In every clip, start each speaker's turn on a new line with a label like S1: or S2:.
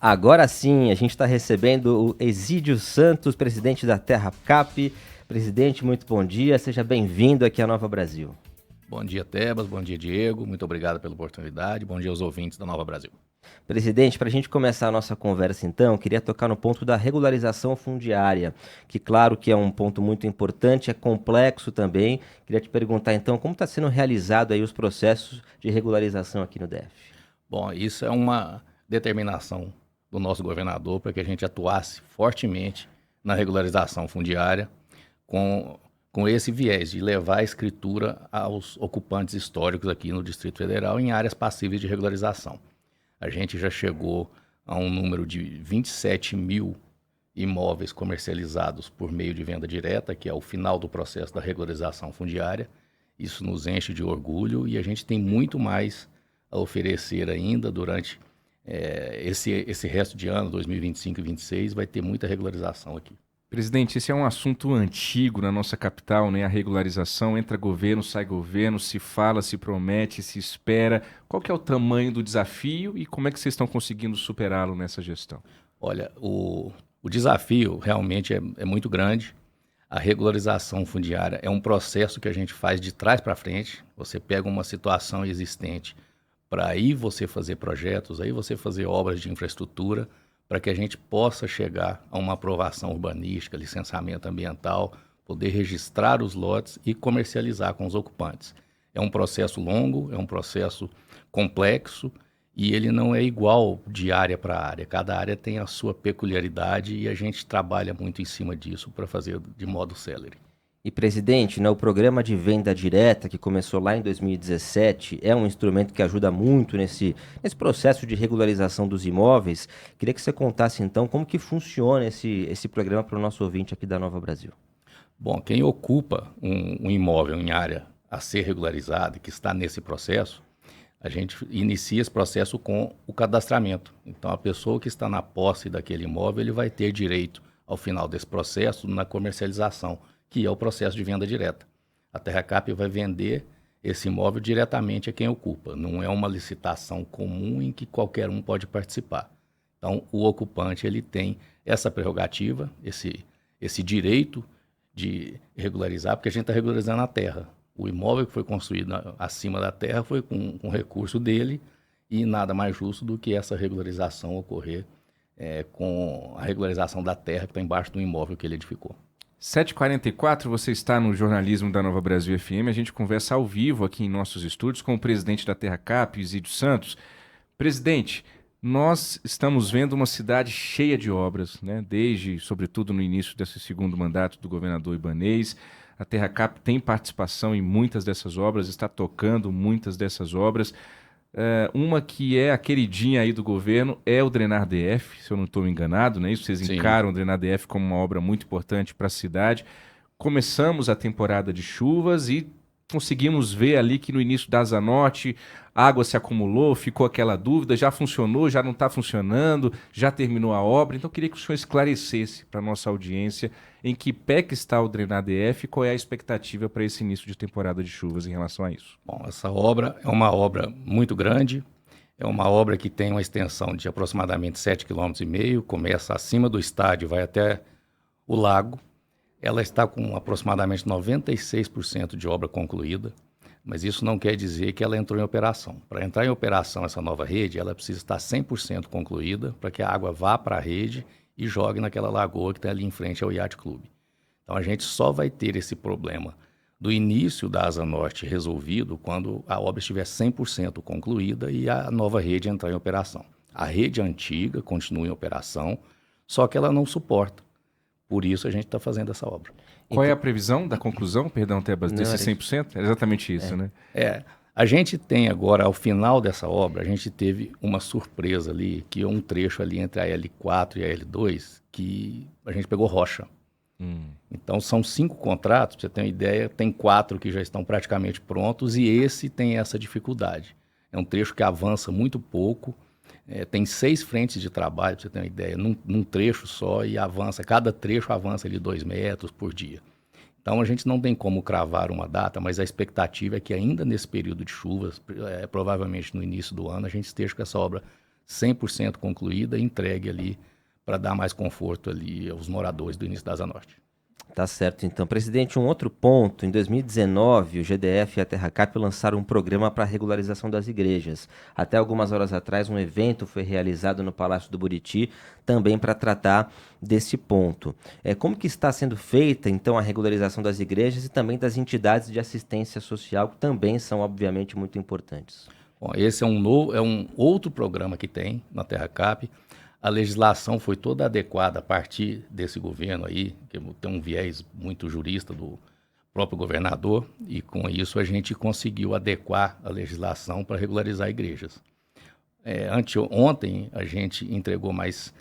S1: Agora sim, a gente está recebendo o Exídio Santos, presidente da TerraCap. Presidente, muito bom dia, seja bem-vindo aqui à Nova Brasil.
S2: Bom dia, Tebas, bom dia, Diego, muito obrigado pela oportunidade, bom dia aos ouvintes da Nova Brasil.
S1: Presidente, para a gente começar a nossa conversa então, queria tocar no ponto da regularização fundiária, que claro que é um ponto muito importante, é complexo também. Queria te perguntar então, como está sendo realizado aí os processos de regularização aqui no DF?
S2: Bom, isso é uma determinação do nosso governador para que a gente atuasse fortemente na regularização fundiária com esse viés de levar a escritura aos ocupantes históricos aqui no Distrito Federal em áreas passíveis de regularização. A gente já chegou a um número de 27 mil imóveis comercializados por meio de venda direta, que é o final do processo da regularização fundiária. Isso nos enche de orgulho e a gente tem muito mais a oferecer ainda durante esse resto de ano, 2025 e 2026, vai ter muita regularização aqui.
S3: Presidente, esse é um assunto antigo na nossa capital, né? A regularização, entra governo, sai governo, se fala, se promete, se espera. Qual que é o tamanho do desafio e como é que vocês estão conseguindo superá-lo nessa gestão?
S2: Olha, o desafio realmente é muito grande. A regularização fundiária é um processo que a gente faz de trás para frente. Você pega uma situação existente para aí você fazer projetos, aí você fazer obras de infraestrutura, para que a gente possa chegar a uma aprovação urbanística, licenciamento ambiental, poder registrar os lotes e comercializar com os ocupantes. É um processo longo, é um processo complexo e ele não é igual de área para área. Cada área tem a sua peculiaridade e a gente trabalha muito em cima disso para fazer de modo célere.
S1: E, presidente, né, o programa de venda direta, que começou lá em 2017, é um instrumento que ajuda muito nesse processo de regularização dos imóveis. Queria que você contasse, então, como que funciona esse programa para o nosso ouvinte aqui da Nova Brasil.
S2: Bom, quem ocupa um imóvel em área a ser regularizada e que está nesse processo, a gente inicia esse processo com o cadastramento. Então, a pessoa que está na posse daquele imóvel, ele vai ter direito, ao final desse processo, na comercialização, que é o processo de venda direta. A TerraCap vai vender esse imóvel diretamente a quem ocupa. Não é uma licitação comum em que qualquer um pode participar. Então, o ocupante ele tem essa prerrogativa, esse direito de regularizar, porque a gente está regularizando a terra. O imóvel que foi construído acima da terra foi com recurso dele e nada mais justo do que essa regularização ocorrer com a regularização da terra que está embaixo do imóvel que ele edificou.
S3: 7h44, você está no jornalismo da Nova Brasil FM. A gente conversa ao vivo aqui em nossos estúdios com o presidente da TerraCap, Exídio Santos. Presidente, nós estamos vendo uma cidade cheia de obras, né? Desde, sobretudo, no início desse segundo mandato do governador Ibanez. A TerraCap tem participação em muitas dessas obras, está tocando muitas dessas obras. Uma que é a queridinha aí do governo é o Drenar DF, se eu não estou enganado, né? Isso, vocês encaram o Drenar DF como uma obra muito importante para a cidade. Começamos a temporada de chuvas e conseguimos ver ali que no início da Asa Norte a água se acumulou, ficou aquela dúvida, já funcionou, já não está funcionando, já terminou a obra. Então eu queria que o senhor esclarecesse para a nossa audiência em que pé que está o Drenar DF e qual é a expectativa para esse início de temporada de chuvas em relação a isso.
S2: Bom, essa obra é uma obra muito grande, é uma obra que tem uma extensão de aproximadamente 7,5 km, começa acima do estádio, vai até o lago. Ela está com aproximadamente 96% de obra concluída, mas isso não quer dizer que ela entrou em operação. Para entrar em operação essa nova rede, ela precisa estar 100% concluída para que a água vá para a rede e jogue naquela lagoa que está ali em frente ao Yacht Club. Então a gente só vai ter esse problema do início da Asa Norte resolvido quando a obra estiver 100% concluída e a nova rede entrar em operação. A rede antiga continua em operação, só que ela não suporta. Por isso a gente está fazendo essa obra.
S3: Qual é a previsão da conclusão, perdão, Tebas, desse 100%? É exatamente isso, né?
S2: A gente tem agora, ao final dessa obra, a gente teve uma surpresa ali, que é um trecho ali entre a L4 e a L2, que a gente pegou rocha. Então são 5 contratos, para você ter uma ideia, tem 4 que já estão praticamente prontos e esse tem essa dificuldade. É um trecho que avança muito pouco, tem 6 frentes de trabalho, para você ter uma ideia, num trecho só e avança, cada trecho avança ali 2 metros por dia. Então a gente não tem como cravar uma data, mas a expectativa é que ainda nesse período de chuvas, provavelmente no início do ano, a gente esteja com essa obra 100% concluída e entregue ali para dar mais conforto ali aos moradores do início da Asa Norte.
S1: Tá certo, então. Presidente, um outro ponto. Em 2019, o GDF e a TerraCap lançaram um programa para a regularização das igrejas. Até algumas horas atrás, um evento foi realizado no Palácio do Buriti, também para tratar desse ponto. Como que está sendo feita, então, a regularização das igrejas e também das entidades de assistência social, que também são, obviamente, muito importantes?
S2: Bom, esse é um outro programa que tem na TerraCap. A legislação foi toda adequada a partir desse governo aí, que tem um viés muito jurista do próprio governador, e com isso a gente conseguiu adequar a legislação para regularizar igrejas. Ontem a gente entregou mais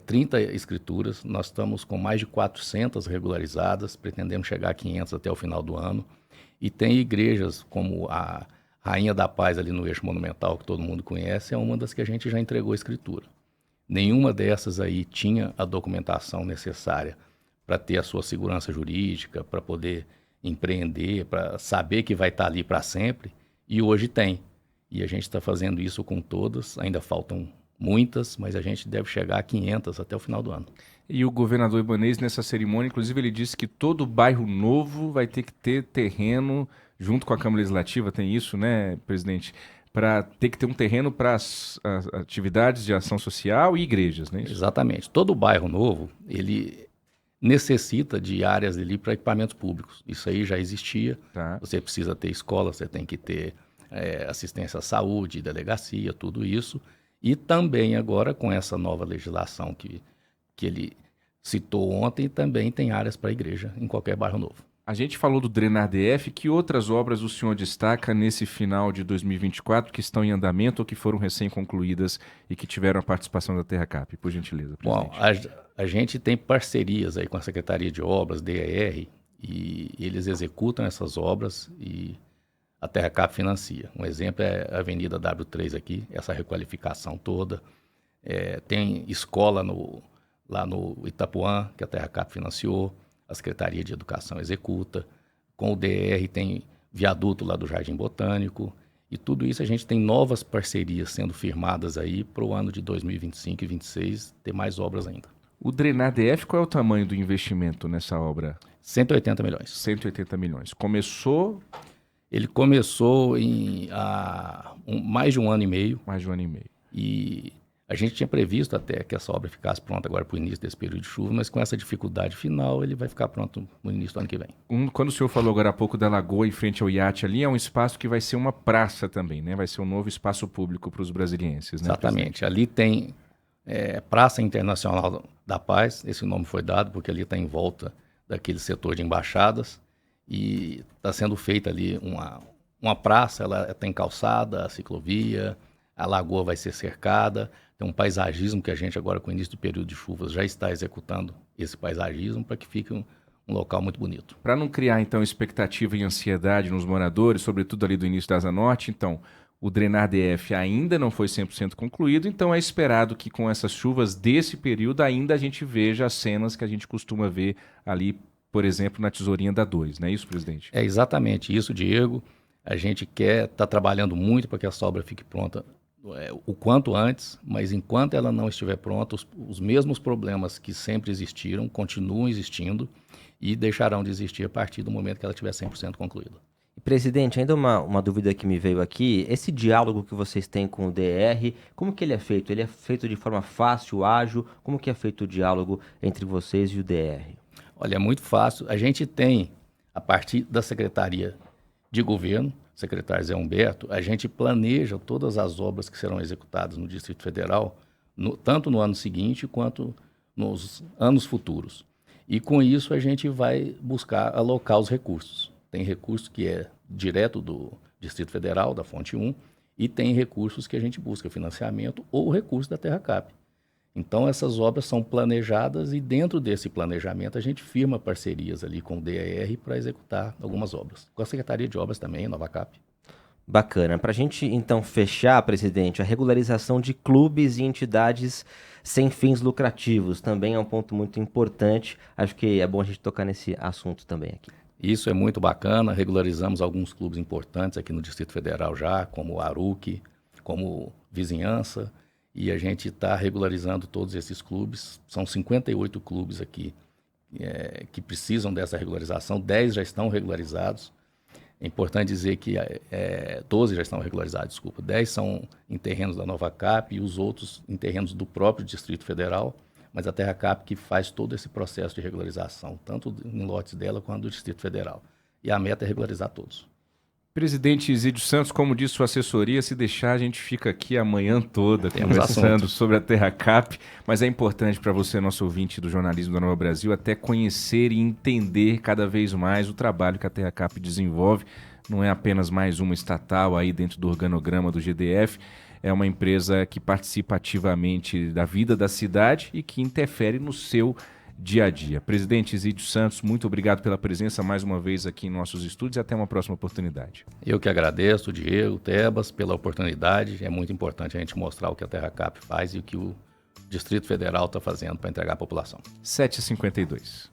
S2: 30 escrituras, nós estamos com mais de 400 regularizadas, pretendemos chegar a 500 até o final do ano, e tem igrejas como a Rainha da Paz ali no Eixo Monumental, que todo mundo conhece, é uma das que a gente já entregou a escritura. Nenhuma dessas aí tinha a documentação necessária para ter a sua segurança jurídica, para poder empreender, para saber que vai estar ali para sempre, e hoje tem. E a gente está fazendo isso com todas, ainda faltam muitas, mas a gente deve chegar a 500 até o final do ano.
S3: E o governador Ibanez, nessa cerimônia, inclusive, ele disse que todo bairro novo vai ter que ter terreno, junto com a Câmara Legislativa, tem isso, né, presidente? Para ter que ter um terreno para as atividades de ação social e igrejas, né?
S2: Exatamente. Todo bairro novo, ele necessita de áreas ali para equipamentos públicos. Isso aí já existia.
S3: Tá.
S2: Você precisa ter escola, você tem que ter assistência à saúde, delegacia, tudo isso. E também agora, com essa nova legislação que ele citou ontem, também tem áreas para igreja em qualquer bairro novo.
S3: A gente falou do Drenar DF, que outras obras o senhor destaca nesse final de 2024 que estão em andamento ou que foram recém-concluídas e que tiveram a participação da TerraCap, por gentileza, presidente?
S2: Bom, a gente tem parcerias aí com a Secretaria de Obras, DER, e eles executam essas obras e a TerraCap financia. Um exemplo é a Avenida W3 aqui, essa requalificação toda. Tem escola lá no Itapuã, que a TerraCap financiou. A Secretaria de Educação executa, com o DR tem viaduto lá do Jardim Botânico, e tudo isso a gente tem novas parcerias sendo firmadas aí para o ano de 2025 e 2026, ter mais obras ainda.
S3: O Drenar DF, qual é o tamanho do investimento nessa obra?
S2: 180 milhões.
S3: 180 milhões. Começou?
S2: Ele começou mais de um ano e meio.
S3: Mais de um ano e meio.
S2: E a gente tinha previsto até que essa obra ficasse pronta agora para o início desse período de chuva, mas com essa dificuldade final, ele vai ficar pronto no início do ano que vem.
S3: Quando o senhor falou agora há pouco da lagoa em frente ao iate ali, é um espaço que vai ser uma praça também, né? Vai ser um novo espaço público para os brasilienses, né?
S2: Exatamente. Presidente? Ali tem Praça Internacional da Paz, esse nome foi dado porque ali está em volta daquele setor de embaixadas e está sendo feita ali uma praça, ela tem calçada, ciclovia, a lagoa vai ser cercada. Tem um paisagismo que a gente agora, com o início do período de chuvas, já está executando esse paisagismo para que fique um local muito bonito.
S3: Para não criar, então, expectativa e ansiedade nos moradores, sobretudo ali do início da Asa Norte, então, o Drenar DF ainda não foi 100% concluído, então é esperado que com essas chuvas desse período ainda a gente veja as cenas que a gente costuma ver ali, por exemplo, na Tesourinha da 2, não é isso, presidente?
S2: É exatamente isso, Diego. A gente está trabalhando muito para que essa obra fique pronta o quanto antes, mas enquanto ela não estiver pronta, os mesmos problemas que sempre existiram continuam existindo e deixarão de existir a partir do momento que ela estiver 100% concluída.
S1: Presidente, ainda uma dúvida que me veio aqui, esse diálogo que vocês têm com o DR, como que ele é feito? Ele é feito de forma fácil, ágil? Como que é feito o diálogo entre vocês e o DR?
S2: Olha, é muito fácil. A gente tem, a partir da Secretaria de Governo, secretário Zé Humberto, a gente planeja todas as obras que serão executadas no Distrito Federal, tanto no ano seguinte quanto nos anos futuros. E com isso a gente vai buscar alocar os recursos. Tem recurso que é direto do Distrito Federal, da Fonte 1, e tem recursos que a gente busca financiamento ou recurso da TerraCap. Então essas obras são planejadas e dentro desse planejamento a gente firma parcerias ali com o DER para executar algumas obras. Com a Secretaria de Obras também, Nova Cap.
S1: Bacana. Para a gente então fechar, presidente, a regularização de clubes e entidades sem fins lucrativos também é um ponto muito importante. Acho que é bom a gente tocar nesse assunto também aqui.
S2: Isso é muito bacana. Regularizamos alguns clubes importantes aqui no Distrito Federal já, como o Aruc, como Vizinhança. e a gente está regularizando todos esses clubes. São 58 clubes aqui que precisam dessa regularização, 10 já estão regularizados. É importante dizer que 12 já estão regularizados, desculpa. 10 são em terrenos da Nova Cap e os outros em terrenos do próprio Distrito Federal, mas a Terra Cap que faz todo esse processo de regularização, tanto em lotes dela quanto do Distrito Federal. E a meta é regularizar todos.
S3: Presidente Izídio Santos, como disse sua assessoria, se deixar a gente fica aqui a manhã toda conversando sobre a Terra Cap, mas é importante para você, nosso ouvinte do jornalismo da Nova Brasil, até conhecer e entender cada vez mais o trabalho que a Terra Cap desenvolve. Não é apenas mais uma estatal aí dentro do organograma do GDF, é uma empresa que participa ativamente da vida da cidade e que interfere no seu dia a dia. Presidente Izídio Santos, muito obrigado pela presença mais uma vez aqui em nossos estúdios e até uma próxima oportunidade.
S2: Eu que agradeço, Diego, Tebas, pela oportunidade. É muito importante a gente mostrar o que a Terra Cap faz e o que o Distrito Federal está fazendo para entregar à população.
S3: 7h52.